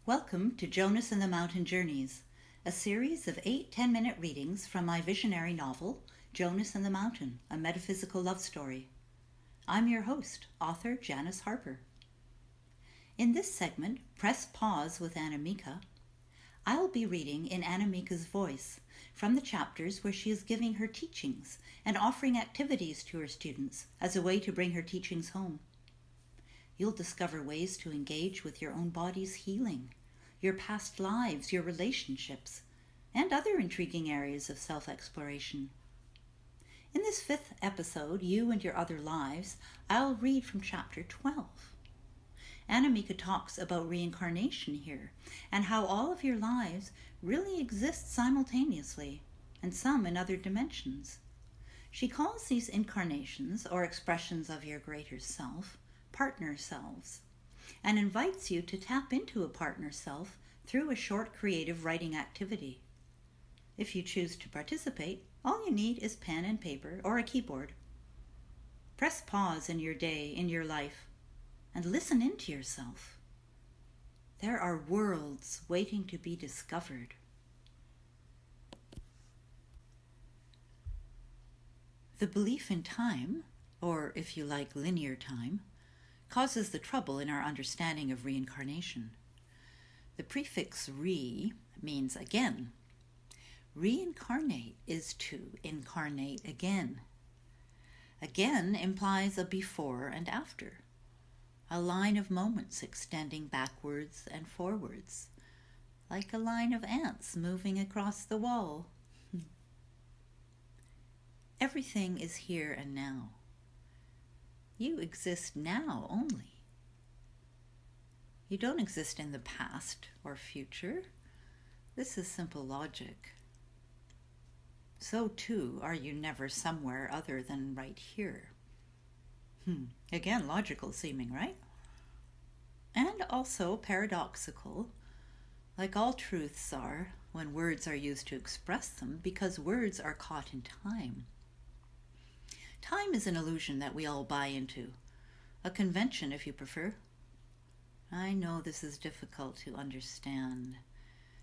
Welcome to Jonas and the Mountain Journeys, a series of 8 10-minute readings from my visionary novel, Jonas and the Mountain, a Metaphysical Love Story. I'm your host, author Janis Harper. In this segment, Press Pause with Anamika, I'll be reading in Anamika's voice from the chapters where she is giving her teachings and offering activities to her students as a way to bring her teachings home. You'll discover ways to engage with your own body's healing, your past lives, your relationships, and other intriguing areas of self-exploration. In this 5th episode, You and Your Other Lives, I'll read from chapter 12. Anamika talks about reincarnation here, and how all of your lives really exist simultaneously, and some in other dimensions. She calls these incarnations, or expressions of your greater self, partner selves, and invites you to tap into a partner self through a short creative writing activity. If you choose to participate, all you need is pen and paper or a keyboard. Press pause in your day, in your life, and listen into yourself. There are worlds waiting to be discovered. The belief in time, or if you like linear time, causes the trouble in our understanding of reincarnation. The prefix re means again. Reincarnate is to incarnate again. Again implies a before and after, a line of moments extending backwards and forwards, like a line of ants moving across the wall. Everything is here and now. You exist now only. You don't exist in the past or future. This is simple logic. So too are you never somewhere other than right here. Again, logical seeming, right? And also paradoxical, like all truths are when words are used to express them, because words are caught in time. Time is an illusion that we all buy into, a convention if you prefer. I know this is difficult to understand,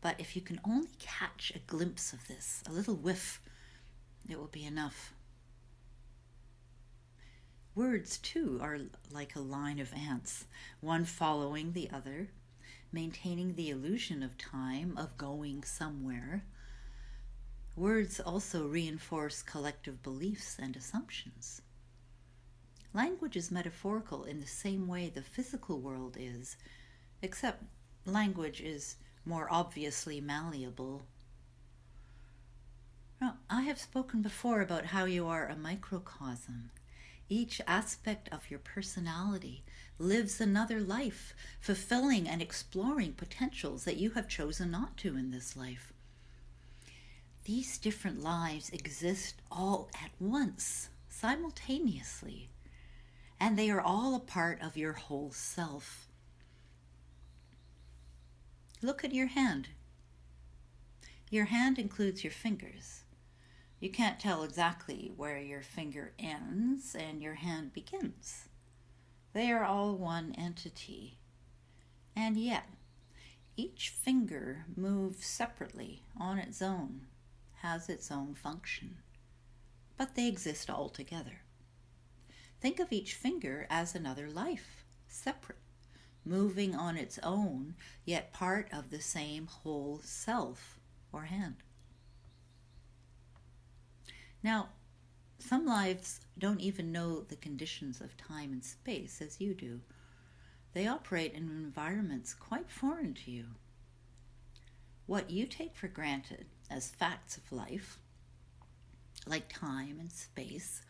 but if you can only catch a glimpse of this, a little whiff, it will be enough. Words, too, are like a line of ants, one following the other, maintaining the illusion of time, of going somewhere. Words also reinforce collective beliefs and assumptions. Language is metaphorical in the same way the physical world is, except language is more obviously malleable. Now, I have spoken before about how you are a microcosm. Each aspect of your personality lives another life, fulfilling and exploring potentials that you have chosen not to in this life. These different lives exist all at once, simultaneously, and they are all a part of your whole self. Look at your hand. Your hand includes your fingers. You can't tell exactly where your finger ends and your hand begins. They are all one entity, and yet each finger moves separately on its own, has its own function, but they exist all together. Think of each finger as another life, separate, moving on its own, yet part of the same whole self or hand. Now, some lives don't even know the conditions of time and space as you do. They operate in environments quite foreign to you. What you take for granted as facts of life, like time and space,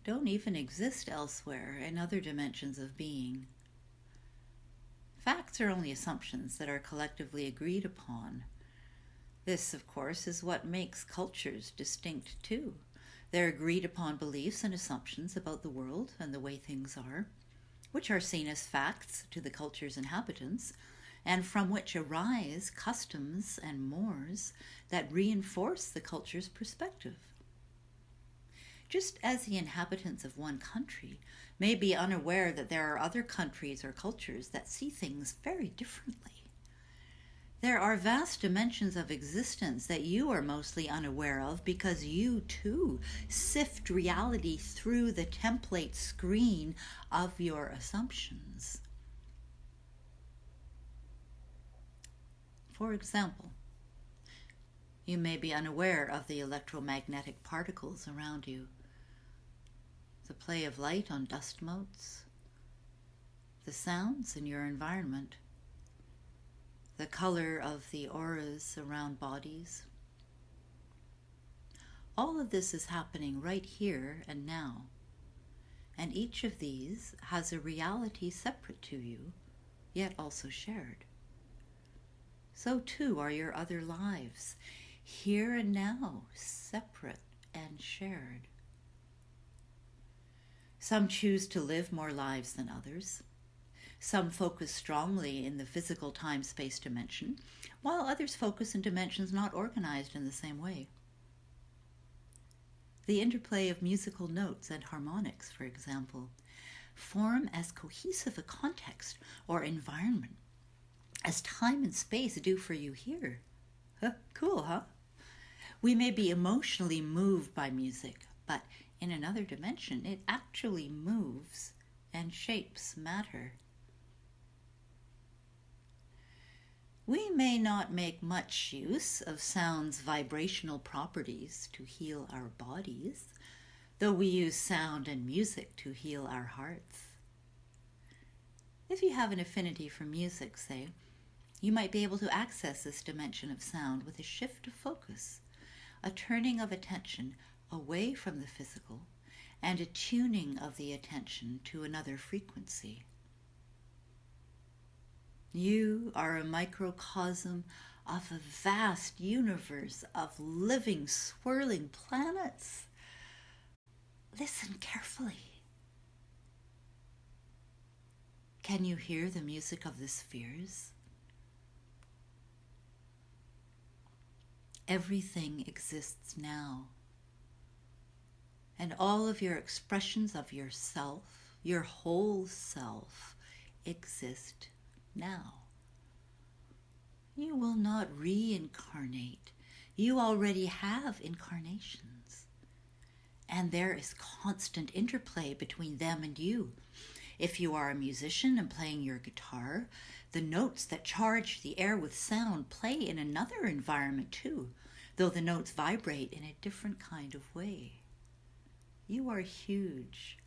don't even exist elsewhere in other dimensions of being. Facts are only assumptions that are collectively agreed upon. This, of course, is what makes cultures distinct too. They're agreed upon beliefs and assumptions about the world and the way things are, which are seen as facts to the culture's inhabitants, and from which arise customs and mores that reinforce the culture's perspective. Just as the inhabitants of one country may be unaware that there are other countries or cultures that see things very differently, There are vast dimensions of existence that you are mostly unaware of because you too sift reality through the template screen of your assumptions. For example, you may be unaware of the electromagnetic particles around you, the play of light on dust motes, the sounds in your environment, the color of the auras around bodies. All of this is happening right here and now, and each of these has a reality separate to you, yet also shared. So too are your other lives, here and now, separate and shared. Some choose to live more lives than others. Some focus strongly in the physical time-space dimension, while others focus in dimensions not organized in the same way. The interplay of musical notes and harmonics, for example, form as cohesive a context or environment as time and space do for you here. Cool, huh? We may be emotionally moved by music, but in another dimension, it actually moves and shapes matter. We may not make much use of sound's vibrational properties to heal our bodies, though we use sound and music to heal our hearts. If you have an affinity for music, say, you might be able to access this dimension of sound with a shift of focus, a turning of attention away from the physical, and a tuning of the attention to another frequency. You are a microcosm of a vast universe of living, swirling planets. Listen carefully. Can you hear the music of the spheres? Everything exists now. And all of your expressions of yourself, your whole self, exist now. You will not reincarnate. You already have incarnations. And there is constant interplay between them and you. If you are a musician and playing your guitar, the notes that charge the air with sound play in another environment too, though the notes vibrate in a different kind of way. You are huge,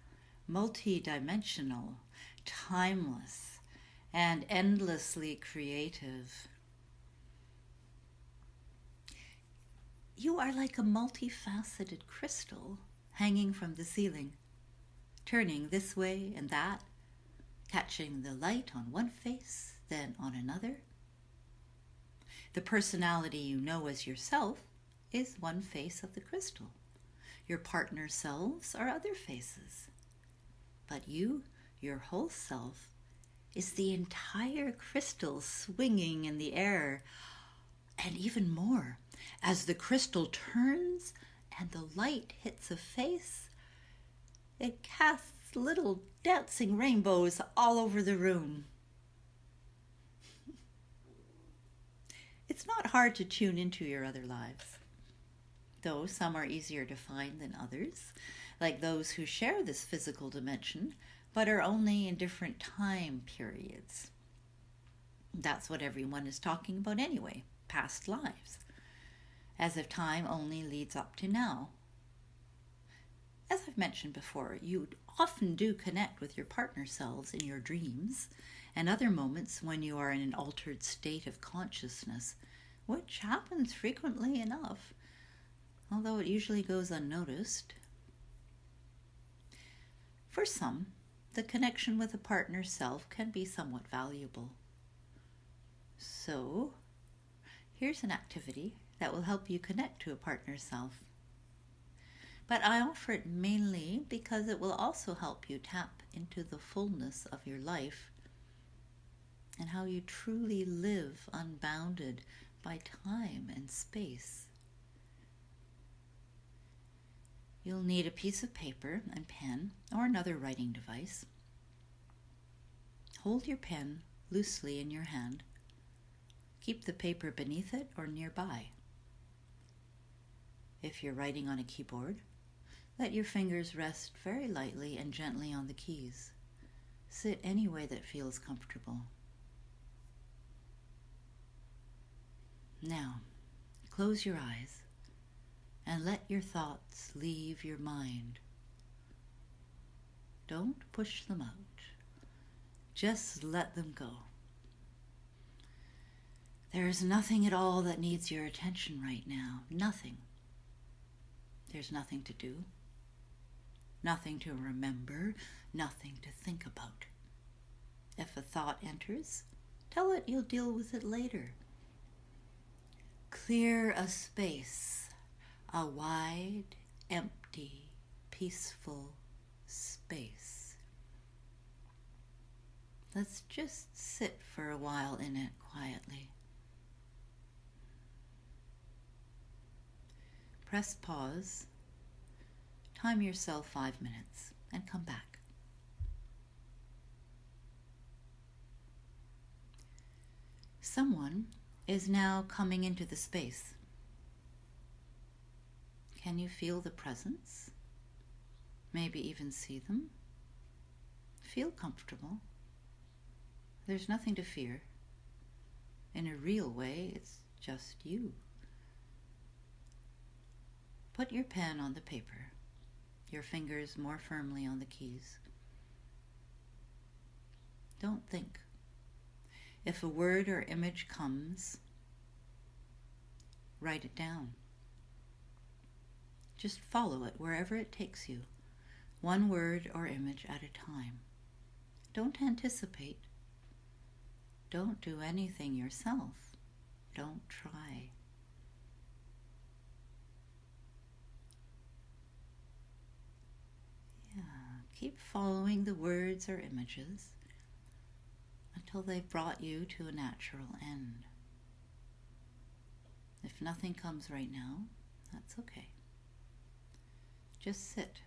multi-dimensional, timeless, and endlessly creative. You are like a multifaceted crystal hanging from the ceiling, turning this way and that, catching the light on one face, then on another. The personality you know as yourself is one face of the crystal. Your partner's selves are other faces. But you, your whole self, is the entire crystal swinging in the air. And even more, as the crystal turns and the light hits a face, it casts little dancing rainbows all over the room. It's not hard to tune into your other lives, though some are easier to find than others, like those who share this physical dimension, but are only in different time periods. That's what everyone is talking about anyway, past lives, as if time only leads up to now. As I've mentioned before, you often do connect with your partner selves in your dreams and other moments when you are in an altered state of consciousness, which happens frequently enough, although it usually goes unnoticed. For some, the connection with a partner self can be somewhat valuable. So, here's an activity that will help you connect to a partner self. But I offer it mainly because it will also help you tap into the fullness of your life and how you truly live unbounded by time and space. You'll need a piece of paper and pen or another writing device. Hold your pen loosely in your hand. Keep the paper beneath it or nearby. If you're writing on a keyboard, let your fingers rest very lightly and gently on the keys. Sit any way that feels comfortable. Now, close your eyes and let your thoughts leave your mind. Don't push them out. Just let them go. There is nothing at all that needs your attention right now. Nothing. There's nothing to do. Nothing to remember. Nothing to think about. If a thought enters, tell it you'll deal with it later. Clear a space, a wide, empty, peaceful space. Let's just sit for a while in it quietly. Press pause, time yourself 5 minutes, and come back. Someone is now coming into the space. Can you feel the presence? Maybe even see them? Feel comfortable. There's nothing to fear. In a real way, it's just you. Put your pen on the paper, your fingers more firmly on the keys. Don't think. If a word or image comes, write it down. Just follow it wherever it takes you, one word or image at a time. Don't anticipate. Don't do anything yourself. Don't try. Keep following the words or images until they've brought you to a natural end. If nothing comes right now, that's okay. Just sit,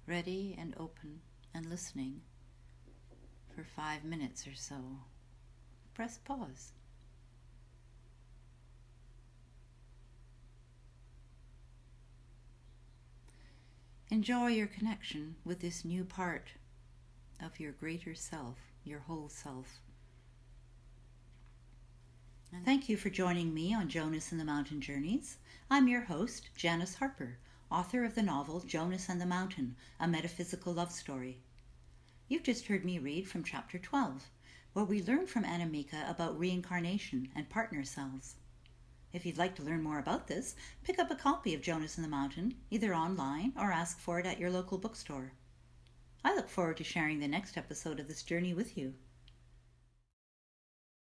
ready and open and listening for 5 minutes or so. Press pause. Enjoy your connection with this new part of your greater self, your whole self. And thank you for joining me on Jonas and the Mountain Journeys. I'm your host, Janis Harper, author of the novel Jonas and the Mountain, a Metaphysical Love Story. You've just heard me read from chapter 12, where we learn from Anamika about reincarnation and partner selves. If you'd like to learn more about this, pick up a copy of Jonas and the Mountain, either online or ask for it at your local bookstore. I look forward to sharing the next episode of this journey with you.